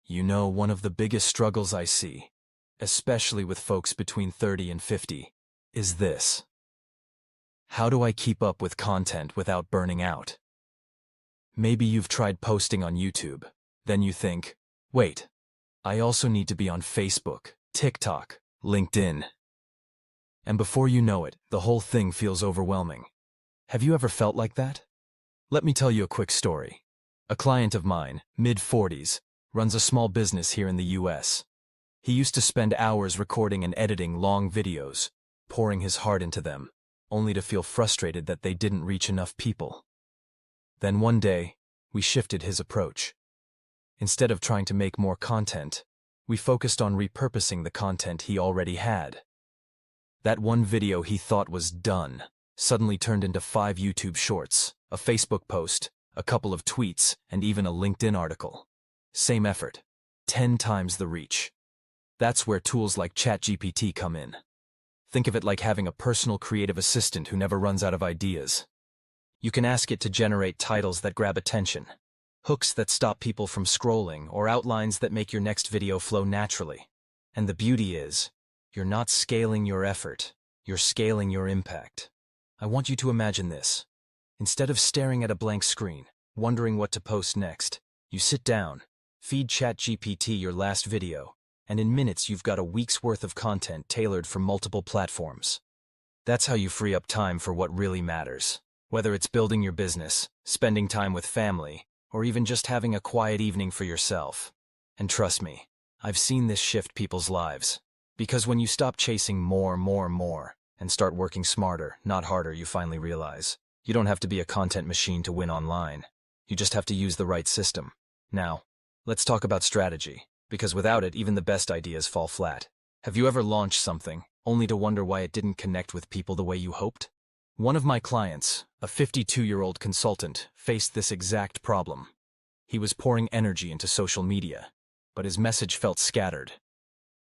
You know, one of the biggest struggles I see, especially with folks between 30 and 50, is this. How do I keep up with content without burning out? Maybe you've tried posting on YouTube, then you think, wait, I also need to be on Facebook, TikTok, LinkedIn. And before you know it, the whole thing feels overwhelming. Have you ever felt like that? Let me tell you a quick story. A client of mine, mid-40s, runs a small business here in the US. He used to spend hours recording and editing long videos, pouring his heart into them, only to feel frustrated that they didn't reach enough people. Then one day, we shifted his approach. Instead of trying to make more content, we focused on repurposing the content he already had. That one video he thought was done suddenly turned into 5 YouTube shorts, a Facebook post, a couple of tweets, and even a LinkedIn article. Same effort, 10 times the reach. That's where tools like ChatGPT come in. Think of it like having a personal creative assistant who never runs out of ideas. You can ask it to generate titles that grab attention, hooks that stop people from scrolling, or outlines that make your next video flow naturally. And the beauty is, you're not scaling your effort, you're scaling your impact. I want you to imagine this. Instead of staring at a blank screen, wondering what to post next, you sit down, feed ChatGPT your last video, and in minutes you've got a week's worth of content tailored for multiple platforms. That's how you free up time for what really matters. Whether it's building your business, spending time with family, or even just having a quiet evening for yourself. And trust me, I've seen this shift people's lives. Because when you stop chasing more, and start working smarter, not harder, you finally realize you don't have to be a content machine to win online. You just have to use the right system. Now, let's talk about strategy, because without it, even the best ideas fall flat. Have you ever launched something, only to wonder why it didn't connect with people the way you hoped? One of my clients, a 52-year-old consultant, faced this exact problem. He was pouring energy into social media, but his message felt scattered.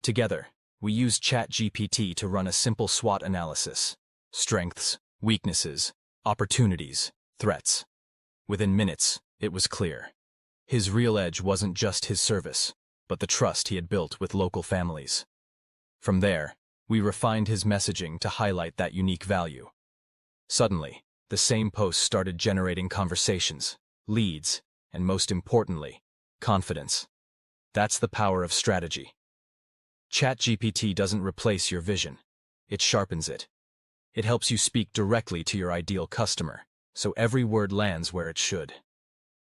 Together, we used ChatGPT to run a simple SWOT analysis: strengths, weaknesses, opportunities, threats. Within minutes, it was clear. His real edge wasn't just his service, but the trust he had built with local families. From there, we refined his messaging to highlight that unique value. Suddenly, the same post started generating conversations, leads, and most importantly, confidence. That's the power of strategy. ChatGPT doesn't replace your vision. It sharpens it. It helps you speak directly to your ideal customer, so every word lands where it should.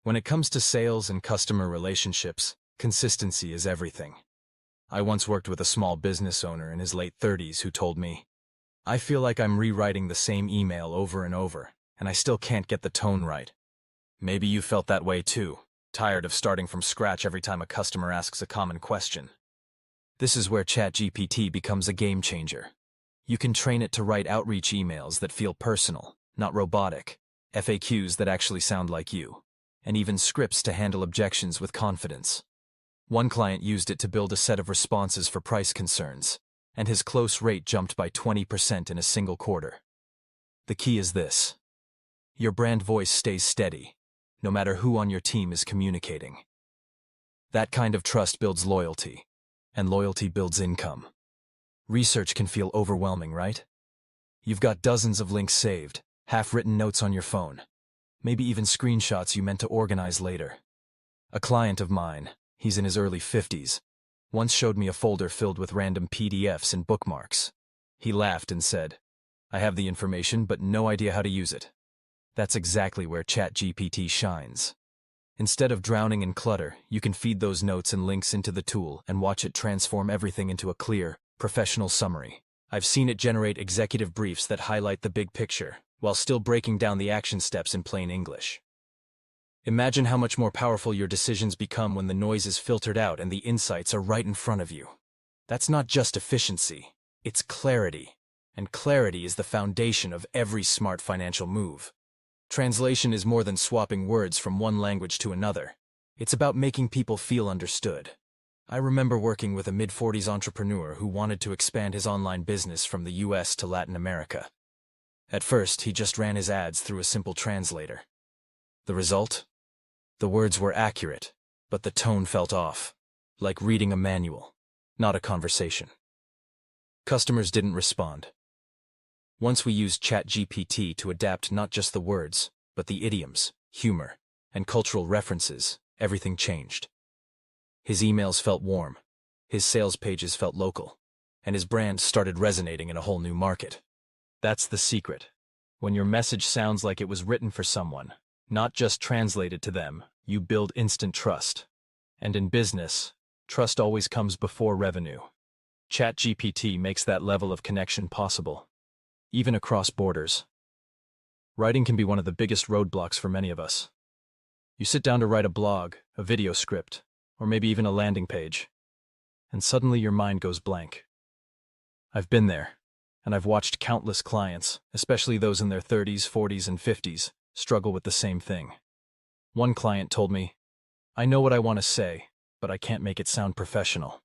When it comes to sales and customer relationships, consistency is everything. I once worked with a small business owner in his late 30s who told me, "I feel like I'm rewriting the same email over and over, and I still can't get the tone right." Maybe you felt that way too, tired of starting from scratch every time a customer asks a common question. This is where ChatGPT becomes a game changer. You can train it to write outreach emails that feel personal, not robotic, FAQs that actually sound like you, and even scripts to handle objections with confidence. One client used it to build a set of responses for price concerns, and his close rate jumped by 20% in a single quarter. The key is this: your brand voice stays steady, no matter who on your team is communicating. That kind of trust builds loyalty, and loyalty builds income. Research can feel overwhelming, right? You've got dozens of links saved, half-written notes on your phone, maybe even screenshots you meant to organize later. A client of mine, he's in his early 50s, once showed me a folder filled with random PDFs and bookmarks. He laughed and said, "I have the information, but no idea how to use it." That's exactly where ChatGPT shines. Instead of drowning in clutter, you can feed those notes and links into the tool and watch it transform everything into a clear, professional summary. I've seen it generate executive briefs that highlight the big picture, while still breaking down the action steps in plain English. Imagine how much more powerful your decisions become when the noise is filtered out and the insights are right in front of you. That's not just efficiency, it's clarity. And clarity is the foundation of every smart financial move. Translation is more than swapping words from one language to another. It's about making people feel understood. I remember working with a mid-40s entrepreneur who wanted to expand his online business from the US to Latin America. At first, he just ran his ads through a simple translator. The result? The words were accurate, but the tone felt off. like reading a manual, not a conversation. Customers didn't respond. Once we used ChatGPT to adapt not just the words, but the idioms, humor, and cultural references, everything changed. His emails felt warm, his sales pages felt local, and his brand started resonating in a whole new market. That's the secret. When your message sounds like it was written for someone, not just translated to them, you build instant trust. And in business, trust always comes before revenue. ChatGPT makes that level of connection possible, even across borders. Writing can be one of the biggest roadblocks for many of us. You sit down to write a blog, a video script, or maybe even a landing page, and suddenly your mind goes blank. I've been there, and I've watched countless clients, especially those in their 30s, 40s, and 50s, struggle with the same thing. One client told me, "I know what I want to say, but I can't make it sound professional."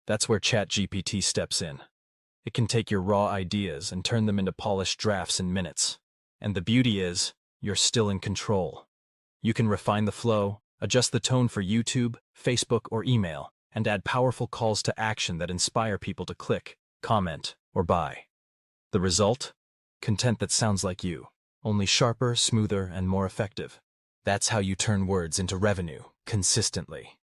That's where ChatGPT steps in. It can take your raw ideas and turn them into polished drafts in minutes. And the beauty is, you're still in control. You can refine the flow, adjust the tone for YouTube, Facebook, or email, and add powerful calls to action that inspire people to click, comment, or buy. The result? Content that sounds like you, only sharper, smoother, and more effective. That's how you turn words into revenue, consistently.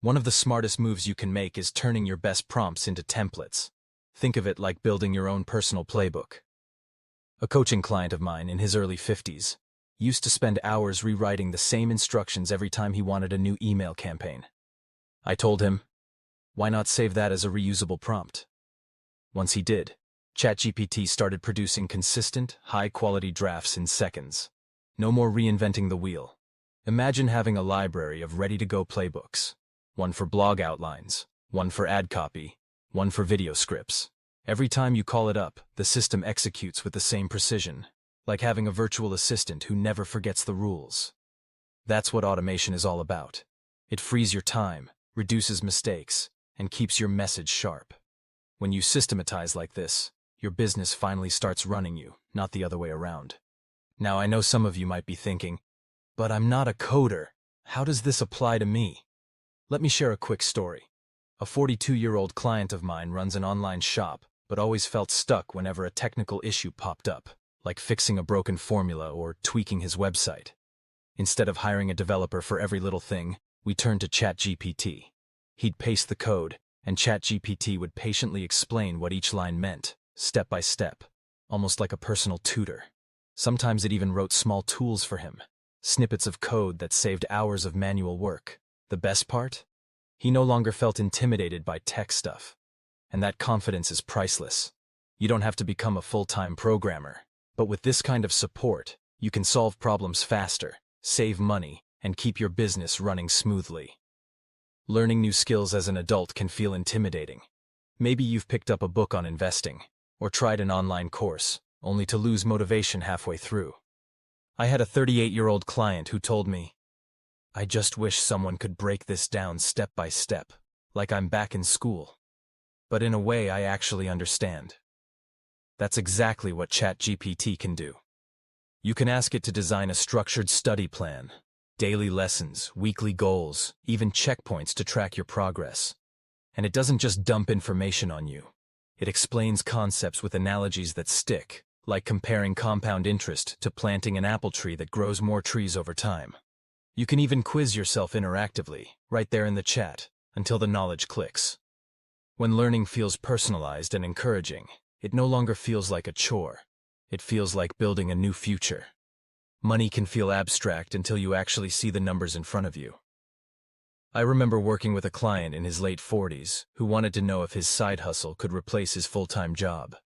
One of the smartest moves you can make is turning your best prompts into templates. Think of it like building your own personal playbook. A coaching client of mine in his early 50s used to spend hours rewriting the same instructions every time he wanted a new email campaign. I told him, why not save that as a reusable prompt? Once he did, ChatGPT started producing consistent, high-quality drafts in seconds. No more reinventing the wheel. Imagine having a library of ready-to-go playbooks. One for blog outlines, one for ad copy, one for video scripts. Every time you call it up, the system executes with the same precision, like having a virtual assistant who never forgets the rules. That's what automation is all about. It frees your time, reduces mistakes, and keeps your message sharp. When you systematize like this, your business finally starts running you, not the other way around. Now I know some of you might be thinking, but I'm not a coder. How does this apply to me? Let me share a quick story. A 42-year-old client of mine runs an online shop, but always felt stuck whenever a technical issue popped up, like fixing a broken formula or tweaking his website. Instead of hiring a developer for every little thing, we turned to ChatGPT. He'd paste the code, and ChatGPT would patiently explain what each line meant, step by step, almost like a personal tutor. Sometimes it even wrote small tools for him, snippets of code that saved hours of manual work. The best part? He no longer felt intimidated by tech stuff. And that confidence is priceless. You don't have to become a full-time programmer. But with this kind of support, you can solve problems faster, save money, and keep your business running smoothly. Learning new skills as an adult can feel intimidating. Maybe you've picked up a book on investing, or tried an online course, only to lose motivation halfway through. I had a 38-year-old client who told me, "I just wish someone could break this down step by step, like I'm back in school. But in a way I actually understand." That's exactly what ChatGPT can do. You can ask it to design a structured study plan, daily lessons, weekly goals, even checkpoints to track your progress. And it doesn't just dump information on you. It explains concepts with analogies that stick, like comparing compound interest to planting an apple tree that grows more trees over time. You can even quiz yourself interactively, right there in the chat, until the knowledge clicks. When learning feels personalized and encouraging, it no longer feels like a chore. It feels like building a new future. Money can feel abstract until you actually see the numbers in front of you. I remember working with a client in his late 40s who wanted to know if his side hustle could replace his full-time job.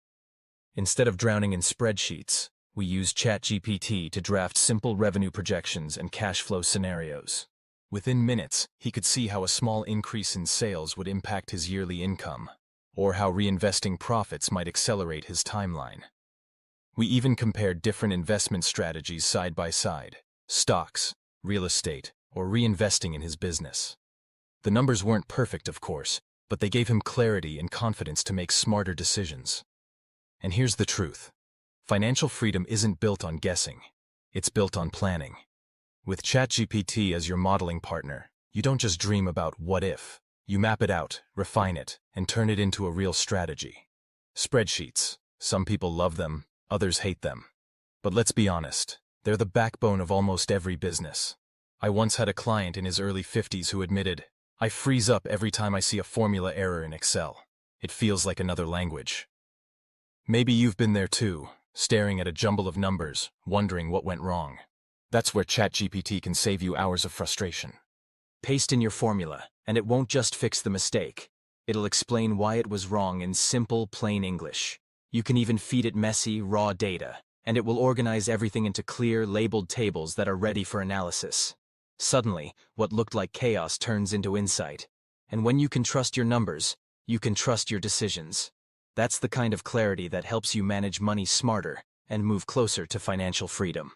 Instead of drowning in spreadsheets, we used ChatGPT to draft simple revenue projections and cash flow scenarios. Within minutes, he could see how a small increase in sales would impact his yearly income, or how reinvesting profits might accelerate his timeline. We even compared different investment strategies side by side: stocks, real estate, or reinvesting in his business. The numbers weren't perfect, of course, but they gave him clarity and confidence to make smarter decisions. And here's the truth. Financial freedom isn't built on guessing. It's built on planning. With ChatGPT as your modeling partner, you don't just dream about what if. You map it out, refine it, and turn it into a real strategy. Spreadsheets. Some people love them, others hate them. But let's be honest, they're the backbone of almost every business. I once had a client in his early 50s who admitted, "I freeze up every time I see a formula error in Excel. It feels like another language." Maybe you've been there too, staring at a jumble of numbers, wondering what went wrong. That's where ChatGPT can save you hours of frustration. Paste in your formula, and it won't just fix the mistake. It'll explain why it was wrong in simple, plain English. You can even feed it messy, raw data, and it will organize everything into clear, labeled tables that are ready for analysis. Suddenly, what looked like chaos turns into insight. And when you can trust your numbers, you can trust your decisions. That's the kind of clarity that helps you manage money smarter and move closer to financial freedom.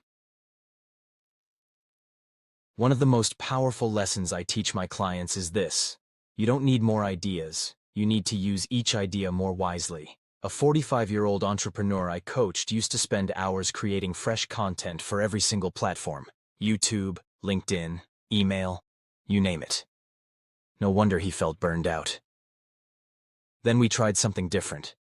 One of the most powerful lessons I teach my clients is this: you don't need more ideas, you need to use each idea more wisely. A 45-year-old entrepreneur I coached used to spend hours creating fresh content for every single platform: YouTube, LinkedIn, email, you name it. No wonder he felt burned out. Then we tried something different.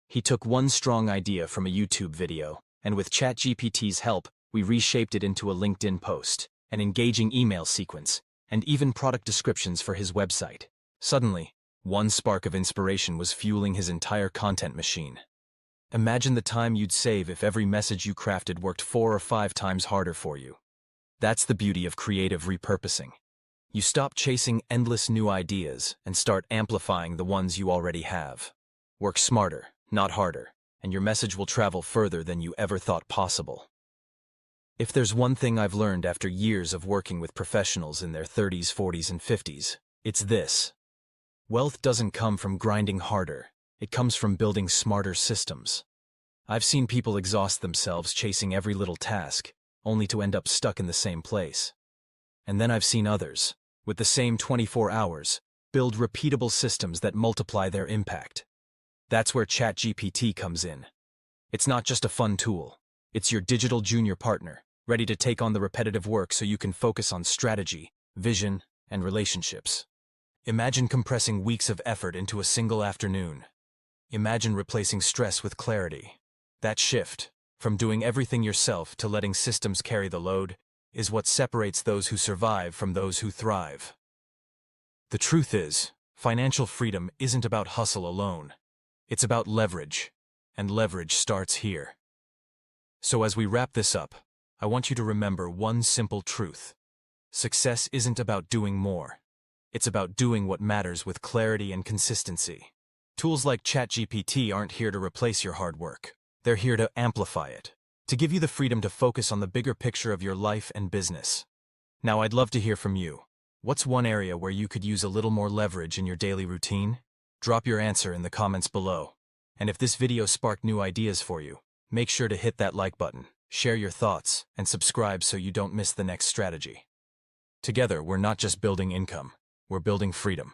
He took one strong idea from a YouTube video, and with ChatGPT's help, we reshaped it into a LinkedIn post, an engaging email sequence, and even product descriptions for his website. Suddenly, one spark of inspiration was fueling his entire content machine. Imagine the time you'd save if every message you crafted worked 4 or 5 times harder for you. That's the beauty of creative repurposing. You stop chasing endless new ideas and start amplifying the ones you already have. Work smarter, not harder, and your message will travel further than you ever thought possible. If there's one thing I've learned after years of working with professionals in their 30s, 40s, and 50s, it's this: wealth doesn't come from grinding harder, it comes from building smarter systems. I've seen people exhaust themselves chasing every little task, only to end up stuck in the same place. And then I've seen others, with the same 24 hours, build repeatable systems that multiply their impact. That's where ChatGPT comes in. It's not just a fun tool, it's your digital junior partner, ready to take on the repetitive work so you can focus on strategy, vision, and relationships. Imagine compressing weeks of effort into a single afternoon. Imagine replacing stress with clarity. That shift, from doing everything yourself to letting systems carry the load, is what separates those who survive from those who thrive. The truth is, financial freedom isn't about hustle alone. It's about leverage, and leverage starts here. So as we wrap this up, I want you to remember one simple truth. Success isn't about doing more. It's about doing what matters with clarity and consistency. Tools like ChatGPT aren't here to replace your hard work. They're here to amplify it, to give you the freedom to focus on the bigger picture of your life and business. Now, I'd love to hear from you. What's one area where you could use a little more leverage in your daily routine? Drop your answer in the comments below. And if this video sparked new ideas for you, make sure to hit that like button, share your thoughts, and subscribe so you don't miss the next strategy. Together, we're not just building income, we're building freedom.